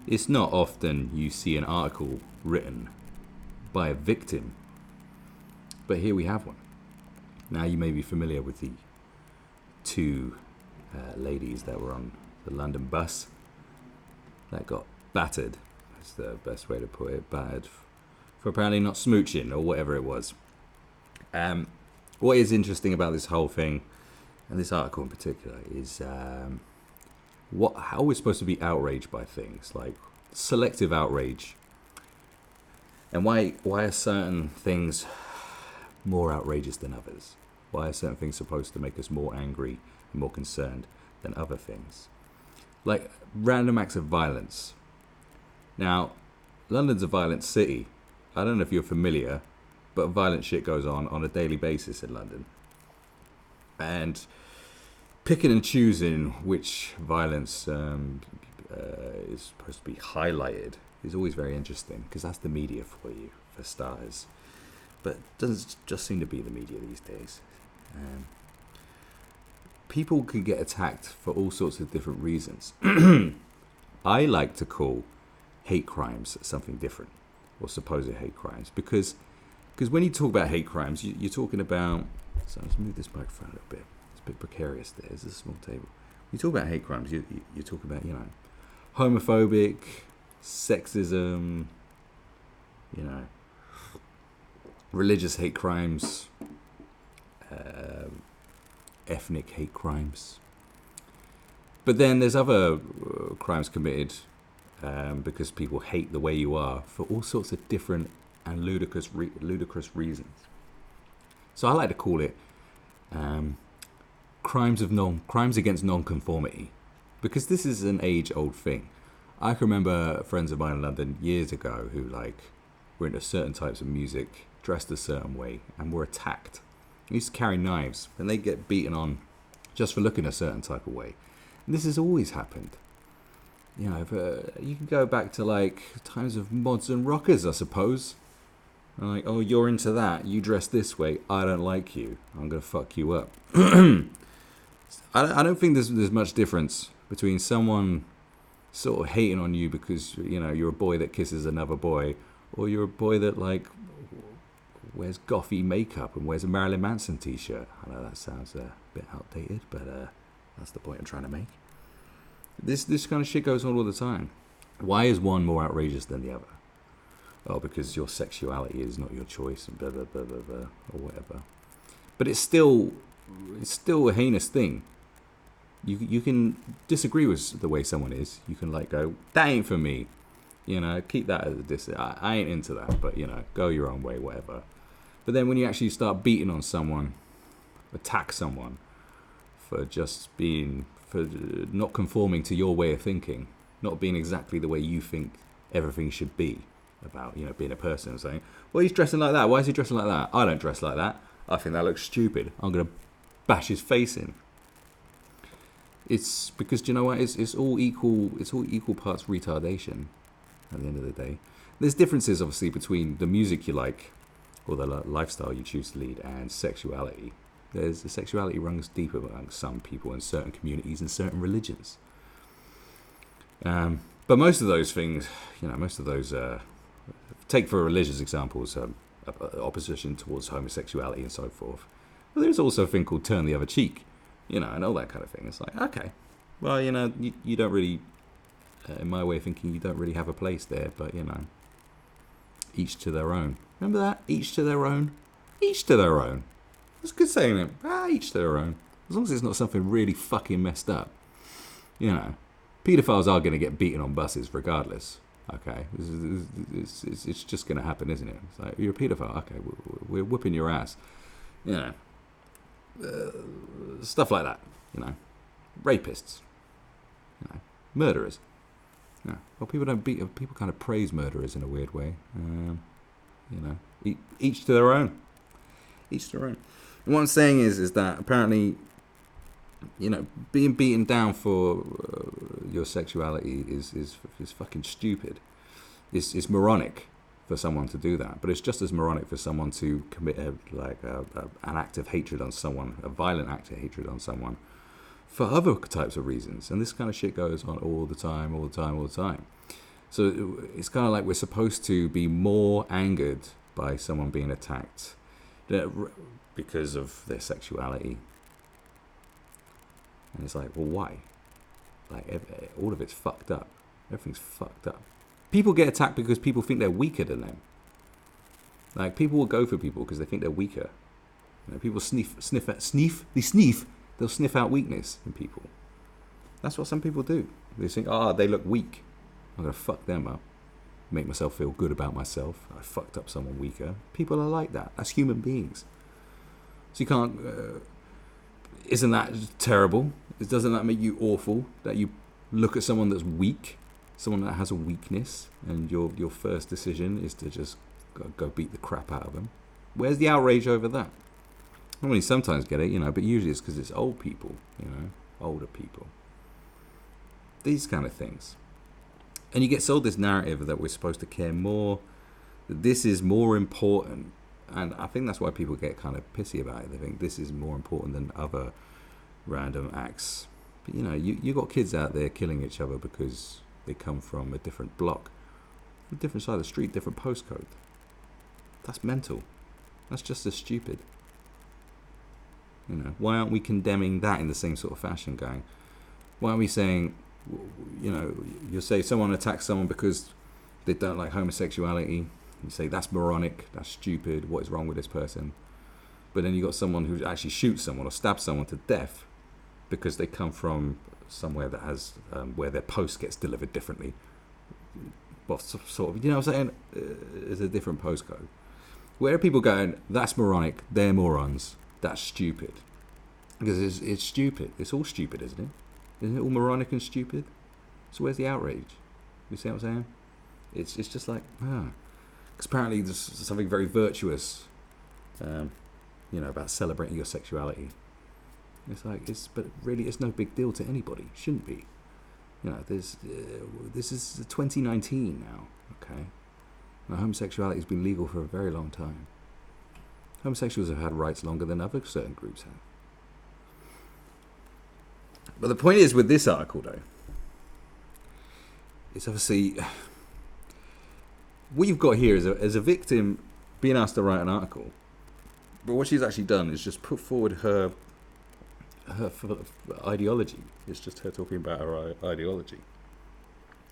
It's not often you see an article written by a victim, but here we have one. Now, you may be familiar with the two ladies that were on the London bus that got battered. That's the best way to put it. Battered for apparently not smooching or whatever it was. What is interesting about this whole thing, and this article in particular, is how we're supposed to be outraged by things, like selective outrage. And why are certain things more outrageous than others? Why are certain things supposed to make us more angry and more concerned than other things? Like random acts of violence. Now, London's a violent city. I don't know if you're familiar, but violent shit goes on a daily basis in London. And picking and choosing which violence is supposed to be highlighted is always very interesting, because that's the media for you, for starters. But it doesn't just seem to be the media these days. People can get attacked for all sorts of different reasons. I like to call hate crimes something different, or supposed hate crimes, because when you talk about hate crimes, you're talking about... So let's move this microphone a little bit. It's a bit precarious there. There's a small table. When you talk about hate crimes, you're talking about, homophobic, sexism, religious hate crimes, ethnic hate crimes. But then there's other crimes committed because people hate the way you are for all sorts of different and ludicrous reasons. So I like to call it crimes against non-conformity, because this is an age-old thing. I can remember friends of mine in London years ago who were into certain types of music, dressed a certain way, and were attacked. They used to carry knives, and they get beaten on just for looking a certain type of way. And this has always happened. You can go back to times of mods and rockers, I suppose. Like, oh, you're into that. You dress this way. I don't like you. I'm gonna fuck you up. I don't think there's much difference between someone sort of hating on you because you're a boy that kisses another boy, or you're a boy that wears gothy makeup and wears a Marilyn Manson t-shirt. I know that sounds a bit outdated, but that's the point I'm trying to make. This kind of shit goes on all the time. Why is one more outrageous than the other? Oh, because your sexuality is not your choice, and blah blah blah blah blah, or whatever. But it's still a heinous thing. You can disagree with the way someone is. You can go, that ain't for me. Keep that as a diss. I ain't into that, but go your own way, whatever. But then when you actually start beating on someone, attack someone for not conforming to your way of thinking, not being exactly the way you think everything should be about, being a person, saying, well, he's dressing like that. Why is he dressing like that? I don't dress like that. I think that looks stupid. I'm going to bash his face in. It's because, do you know what? It's all equal parts retardation at the end of the day. There's differences, obviously, between the music you like or the lifestyle you choose to lead and sexuality. The sexuality runs deeper amongst some people in certain communities and certain religions. But most of those things, take for religious examples, opposition towards homosexuality and so forth. But there's also a thing called turn the other cheek, and all that kind of thing. It's like, okay, well, you don't really, in my way of thinking, you don't really have a place there, but, each to their own. Remember that? Each to their own. Each to their own. It's good saying it. Each to their own. As long as it's not something really fucking messed up. Paedophiles are going to get beaten on buses regardless. Okay, it's just going to happen, isn't it? It's like, you're a paedophile. Okay, we're whipping your ass. Stuff like that. Rapists. Murderers. Yeah. Well, people don't beat. People kind of praise murderers in a weird way. Each to their own. Each to their own. And what I'm saying is that apparently, being beaten down for your sexuality is fucking stupid. It's moronic for someone to do that, but it's just as moronic for someone to commit an act of hatred on someone, a violent act of hatred on someone, for other types of reasons. And this kind of shit goes on all the time. So it's kind of like we're supposed to be more angered by someone being attacked because of their sexuality. And it's like, well, why? Like, all of it's fucked up. Everything's fucked up. People get attacked because people think they're weaker than them. Like, people will go for people because they think they're weaker. You know, people they'll sniff out weakness in people. That's what some people do. They think, they look weak. I'm going to fuck them up. Make myself feel good about myself. I fucked up someone weaker. People are like that. That's human beings. So you can't... isn't that terrible? Doesn't that make you awful? That you look at someone that's weak, someone that has a weakness, and your first decision is to just go beat the crap out of them? Where's the outrage over that? I mean, sometimes get it, but usually it's because it's old people, older people. These kind of things. And you get sold this narrative that we're supposed to care more, that this is more important. And I think that's why people get kind of pissy about it. They think this is more important than other random acts. But, you got kids out there killing each other because they come from a different block, a different side of the street, different postcode. That's mental. That's just as stupid. Why aren't we condemning that in the same sort of fashion, going, why aren't we saying, you say someone attacks someone because they don't like homosexuality. You say that's moronic, that's stupid, what is wrong with this person? But then you got someone who actually shoots someone or stabs someone to death because they come from somewhere that has where their post gets delivered differently. Well, sort of, what I'm saying? It's a different postcode. Where are people going, that's moronic, they're morons, that's stupid? Because it's stupid. It's all stupid, isn't it? Isn't it all moronic and stupid? So where's the outrage? You see what I'm saying? It's just like, because apparently there's something very virtuous, about celebrating your sexuality. It's like, but really it's no big deal to anybody. Shouldn't be. This is 2019 now, okay? Now, homosexuality has been legal for a very long time. Homosexuals have had rights longer than other certain groups have. But the point is with this article, though, it's obviously... What you've got here is a victim being asked to write an article. But what she's actually done is just put forward her ideology. It's just her talking about her ideology.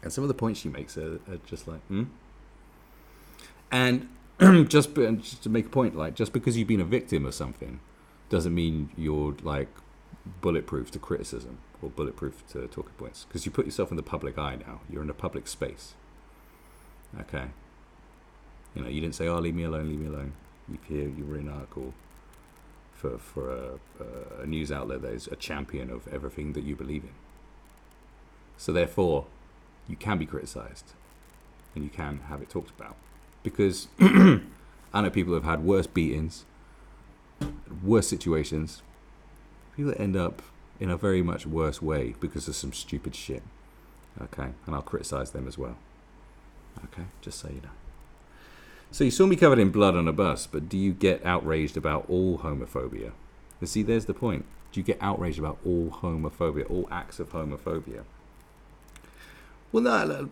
And some of the points she makes are just like, And just to make a point, like, just because you've been a victim of something doesn't mean you're, like, bulletproof to criticism or bulletproof to talking points. Because you put yourself in the public eye now. You're in a public space. Okay. You didn't say, leave me alone, leave me alone. You were in an article for a news outlet that is a champion of everything that you believe in. So therefore, you can be criticised and you can have it talked about. Because I know people have had worse beatings, worse situations. People that end up in a very much worse way because of some stupid shit. Okay, and I'll criticise them as well. Okay, just so you know. So you saw me covered in blood on a bus, but do you get outraged about all homophobia? You see, there's the point. Do you get outraged about all homophobia, all acts of homophobia? Well, no,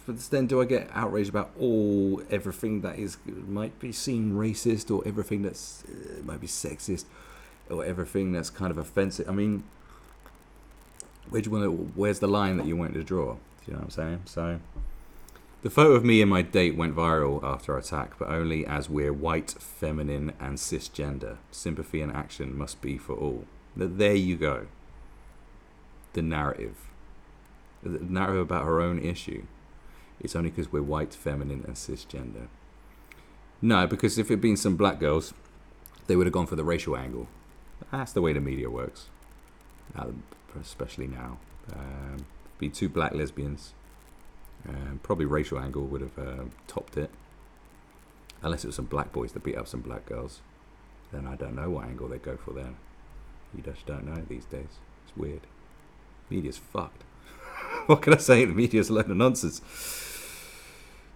but then do I get outraged about everything that might be seen racist, or everything that's might be sexist, or everything that's kind of offensive? I mean, where's the line that you want to draw? Do you know what I'm saying? So... The photo of me and my date went viral after our attack, but only as we're white, feminine, and cisgender. Sympathy and action must be for all. There you go. The narrative. The narrative about her own issue. It's only because we're white, feminine, and cisgender. No, because if it had been some black girls, they would have gone for the racial angle. That's the way the media works. Especially now. Be two black lesbians. Probably racial angle would have topped it. Unless it was some black boys that beat up some black girls. Then I don't know what angle they go for then. You just don't know these days. It's weird. Media's fucked. What can I say? The media's a load of nonsense.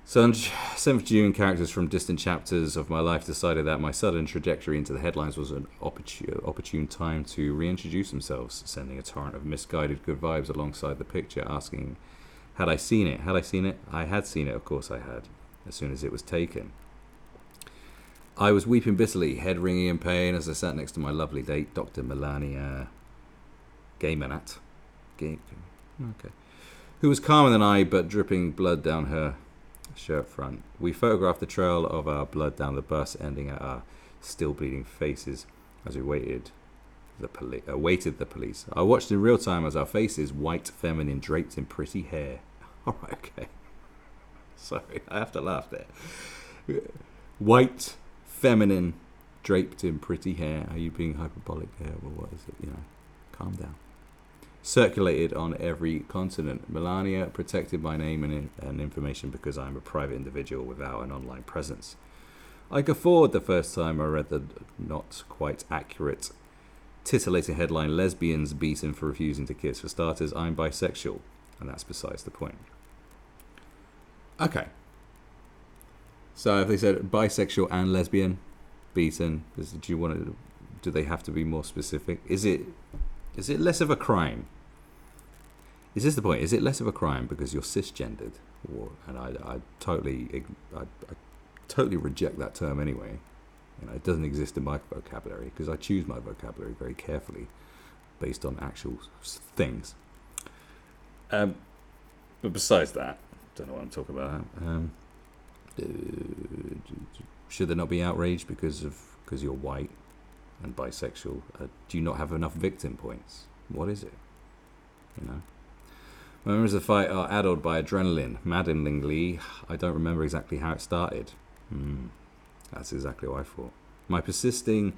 So on 7th June, characters from distant chapters of my life decided that my sudden trajectory into the headlines was an opportune time to reintroduce themselves, sending a torrent of misguided good vibes alongside the picture, asking Had I seen it? Had I seen it? I had seen it, of course I had, as soon as it was taken. I was weeping bitterly, head ringing in pain, as I sat next to my lovely date, Dr. Melania Gaymanat. Okay. Who was calmer than I, but dripping blood down her shirt front. We photographed the trail of our blood down the bus, ending at our still bleeding faces as we awaited the police. I watched in real time as our faces, white, feminine, draped in pretty hair. All right, okay. Sorry, I have to laugh there. White, feminine, draped in pretty hair. Are you being hyperbolic there? Well, what is it? Calm down. Circulated on every continent. Melania protected my name and information because I'm a private individual without an online presence. I guffawed the first time I read the not quite accurate, titillating headline, lesbians beaten for refusing to kiss. For starters, I'm bisexual, and that's besides the point. Okay. So if they said bisexual and lesbian beaten, do they have to be more specific? Is it less of a crime? Is this the point? Is it less of a crime because you're cisgendered? And I totally reject that term anyway. It doesn't exist in my vocabulary because I choose my vocabulary very carefully based on actual things. But besides that, I don't know what I'm talking about. Should there not be outrage because you're white and bisexual? Do you not have enough victim points? What is it? Memories of the fight are addled by adrenaline. Maddeningly, I don't remember exactly how it started. That's exactly what I thought. My persisting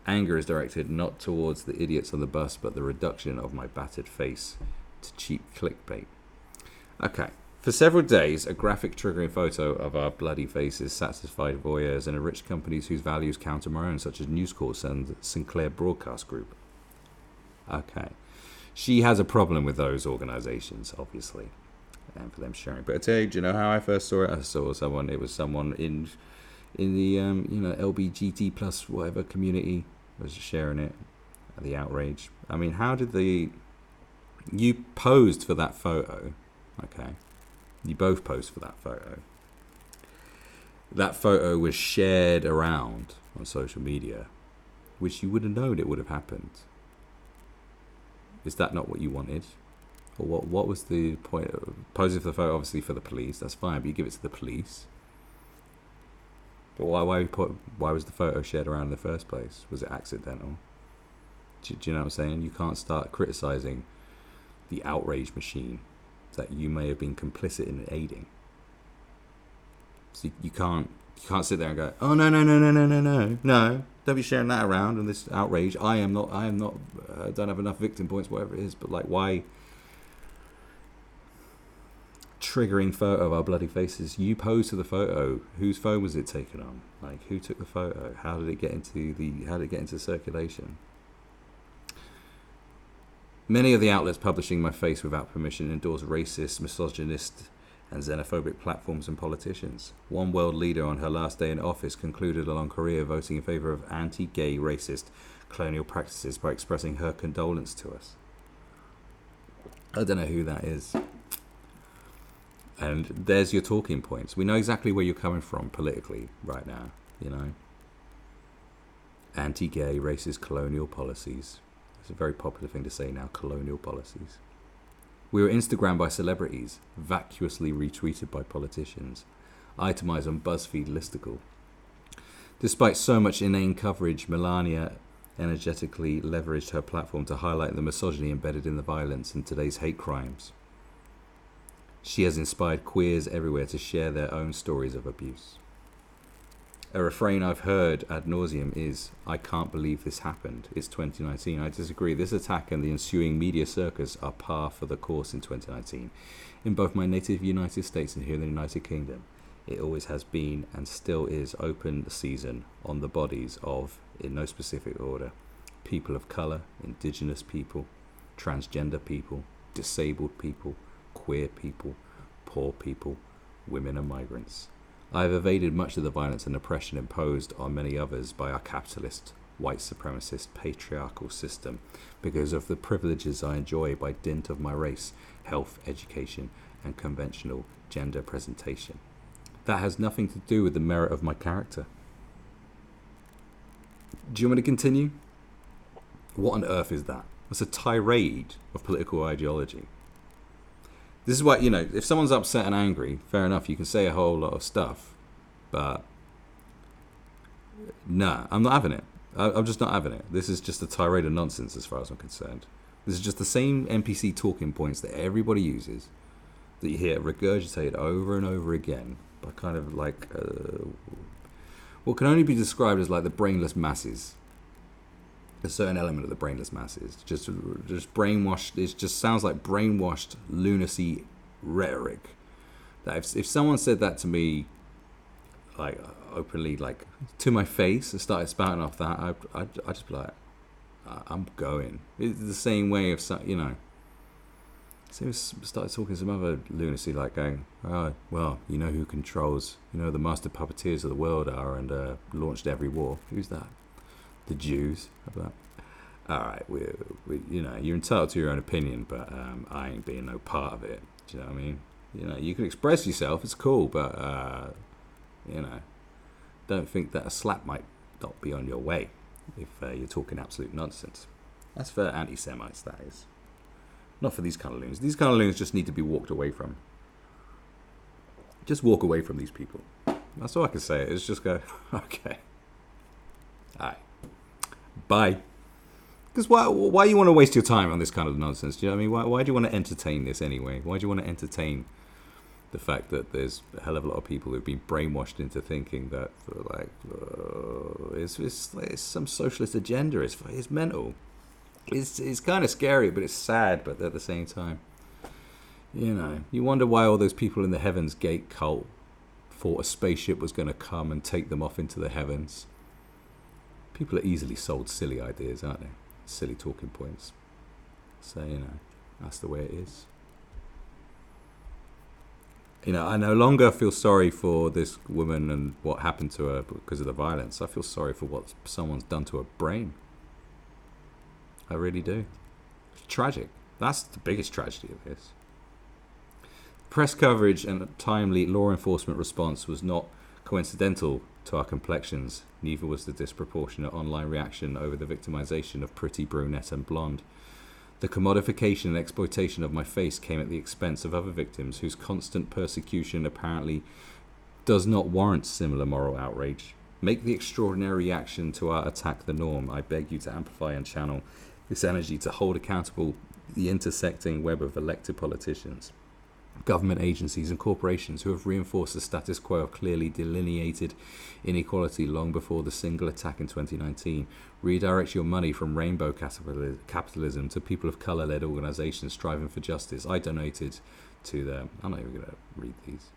anger is directed not towards the idiots on the bus, but the reduction of my battered face to cheap clickbait. Okay. For several days, a graphic triggering photo of our bloody faces satisfied voyeurs and enriched companies whose values counter my own, such as News Corp and Sinclair Broadcast Group. Okay. She has a problem with those organizations, obviously, and for them sharing. But I tell you, do you know how I first saw it? I saw someone. It was someone in the LBGT plus whatever community was sharing it. The outrage. I mean, how did you posed for that photo? Okay, you both posed for that photo. That photo was shared around on social media, which you would have known it would have happened. Is that not what you wanted? Or what was the point of posing for the photo? Obviously for the police, that's fine, but you give it to the police. But why was the photo shared around in the first place? Was it accidental? Do you know what I'm saying? You can't start criticizing the outrage machine that you may have been complicit in aiding. So you can't sit there and go, oh no, don't be sharing that around and this outrage. I don't have enough victim points, whatever it is. But like, why triggering photo of our bloody faces? You posed to the photo. Whose phone was it taken on? Like, who took the photo? How did it get into circulation? Many of the outlets publishing my face without permission endorse racist, misogynist, and xenophobic platforms and politicians. One world leader on her last day in office concluded a long career voting in favour of anti-gay, racist, colonial practices by expressing her condolence to us. I don't know who that is. And there's your talking points. We know exactly where you're coming from politically right now, Anti-gay, racist, colonial policies. It's a very popular thing to say now, colonial policies. We were Instagrammed by celebrities, vacuously retweeted by politicians, itemised on BuzzFeed listicle. Despite so much inane coverage, Melania energetically leveraged her platform to highlight the misogyny embedded in the violence in today's hate crimes. She has inspired queers everywhere to share their own stories of abuse. A refrain I've heard ad nauseum is, I can't believe this happened. It's 2019. I disagree. This attack and the ensuing media circus are par for the course in 2019. In both my native United States and here in the United Kingdom, it always has been and still is open season on the bodies of, in no specific order, people of colour, indigenous people, transgender people, disabled people, queer people, poor people, women and migrants. I have evaded much of the violence and oppression imposed on many others by our capitalist, white supremacist, patriarchal system because of the privileges I enjoy by dint of my race, health, education, and conventional gender presentation. That has nothing to do with the merit of my character. Do you want me to continue? What on earth is that? That's a tirade of political ideology. This is why, if someone's upset and angry, fair enough, you can say a whole lot of stuff. But, nah, I'm not having it. I'm just not having it. This is just a tirade of nonsense as far as I'm concerned. This is just the same NPC talking points that everybody uses, that you hear regurgitated over and over again by kind of like what can only be described as like the brainless masses. A certain element of the brainless masses, just brainwashed. It just sounds like brainwashed lunacy rhetoric. That if someone said that to me, like openly, like to my face, and started spouting off that, I'd just be like, I'm going. It's the same way of started talking some other lunacy, like going, oh, well, you know who controls, the master puppeteers of the world are, and launched every war. Who's that? The Jews. All right, we you're entitled to your own opinion, but I ain't being no part of it. Do you know what I mean? You can express yourself, it's cool, but don't think that a slap might not be on your way if you're talking absolute nonsense. That's for anti-Semites, that is. Not for these kind of loons. These kind of loons just need to be walked away from. Just walk away from these people. That's all I can say. Is just go, okay. All right. Bye. Because why you want to waste your time on this kind of nonsense? Do you know what I mean? Why do you want to entertain this anyway? Why do you want to entertain the fact that there's a hell of a lot of people who've been brainwashed into thinking that it's some socialist agenda? It's mental. It's kind of scary, but it's sad. But at the same time, you wonder why all those people in the Heaven's Gate cult thought a spaceship was going to come and take them off into the heavens. People are easily sold silly ideas, aren't they? Silly talking points. So, that's the way it is. I no longer feel sorry for this woman and what happened to her because of the violence. I feel sorry for what someone's done to her brain. I really do. It's tragic. That's the biggest tragedy of this. Press coverage and timely law enforcement response was not coincidental to our complexions. Neither was the disproportionate online reaction over the victimization of pretty brunette and blonde. The commodification and exploitation of my face came at the expense of other victims whose constant persecution apparently does not warrant similar moral outrage. Make the extraordinary reaction to our attack the norm. I beg you to amplify and channel this energy to hold accountable the intersecting web of elected politicians, government agencies and corporations who have reinforced the status quo of clearly delineated inequality long before the single attack in 2019. Redirect your money from rainbow capitalism to people of colour-led organisations striving for justice. I donated to them. I'm not even going to read these.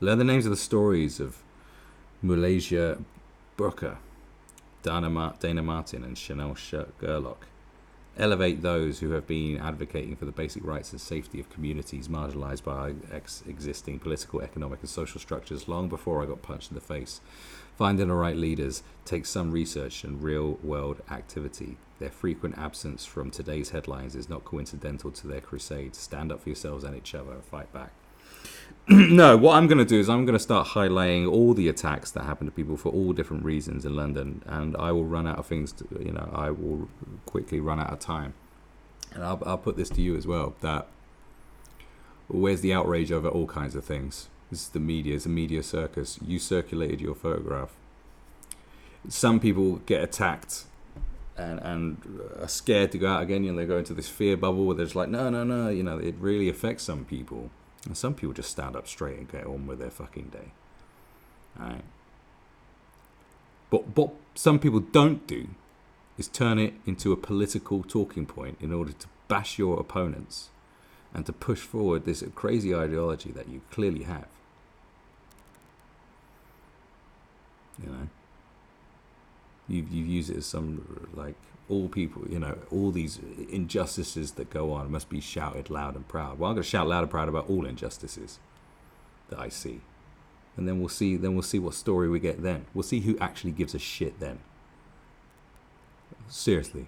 Learn the names of the stories of Malaysia Brooker, Dana Martin and Chanel Gerlach. Elevate those who have been advocating for the basic rights and safety of communities marginalised by existing political, economic and social structures long before I got punched in the face. Find the right leaders, take some research and real-world activity. Their frequent absence from today's headlines is not coincidental to their crusade. Stand up for yourselves and each other and fight back. No, what I'm going to do is I'm going to start highlighting all the attacks that happen to people for all different reasons in London, and I will run out of things I will quickly run out of time. And I'll put this to you as well, that where's the outrage over all kinds of things? This is the media. It's a media circus. You circulated your photograph. Some people get attacked and are scared to go out again. They go into this fear bubble where they're just like, no. It really affects some people. And some people just stand up straight and get on with their fucking day. Alright. But what some people don't do is turn it into a political talking point in order to bash your opponents and to push forward this crazy ideology that you clearly have. You've used it as some, like, all people, all these injustices that go on must be shouted loud and proud. Well, I'm going to shout loud and proud about all injustices that I see. And then we'll see what story we get then. We'll see who actually gives a shit then. Seriously.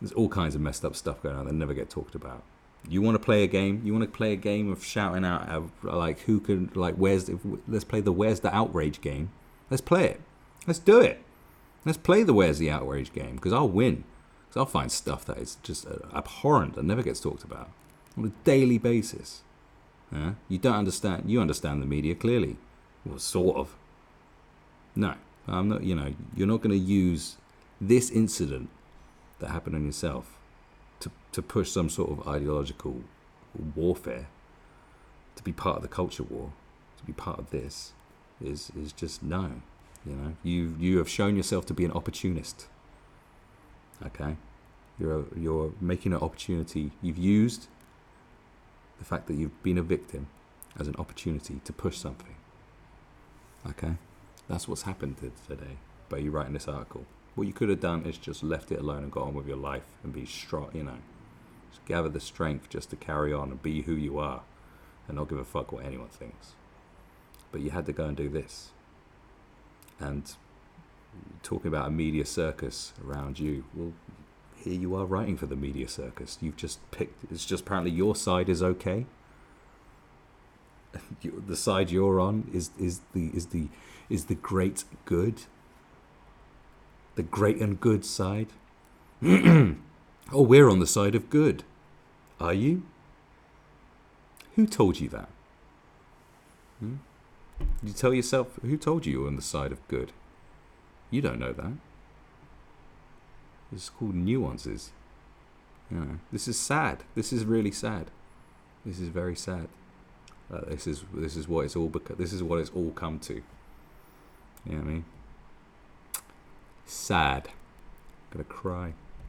There's all kinds of messed up stuff going on that never get talked about. You want to play a game? You want to play a game of shouting out, like, who can, like, let's play the where's the outrage game. Let's play it. Let's do it. Let's play the where's the outrage game, because I'll win. Because I'll find stuff that is just abhorrent and never gets talked about on a daily basis. You don't understand. You understand the media clearly. Well, sort of. No, I'm not. You know, you're not going to use this incident that happened on yourself to push some sort of ideological warfare, to be part of the culture war, to be part of this is just no. You know, you have shown yourself to be an opportunist. Okay, you're making an opportunity. You've used the fact that you've been a victim as an opportunity to push something. Okay, that's what's happened today by you writing this article. What you could have done is just left it alone and got on with your life and be strong, you know, just gather the strength just to carry on and be who you are and not give a fuck what anyone thinks. But you had to go and do this. And talking about a media circus around you, well, here you are writing for the media circus. You've just picked, it's just apparently your side is okay. The side you're on is the great good. The great and good side. Oh, we're on the side of good. Are you? Who told you that? You tell yourself, who told you you're on the side of good? You don't know that. It's called nuances. You know, this is sad. This is really sad. This is very sad. This is what it's all this is what it's all come to. You know what I mean? Sad. I'm gonna cry.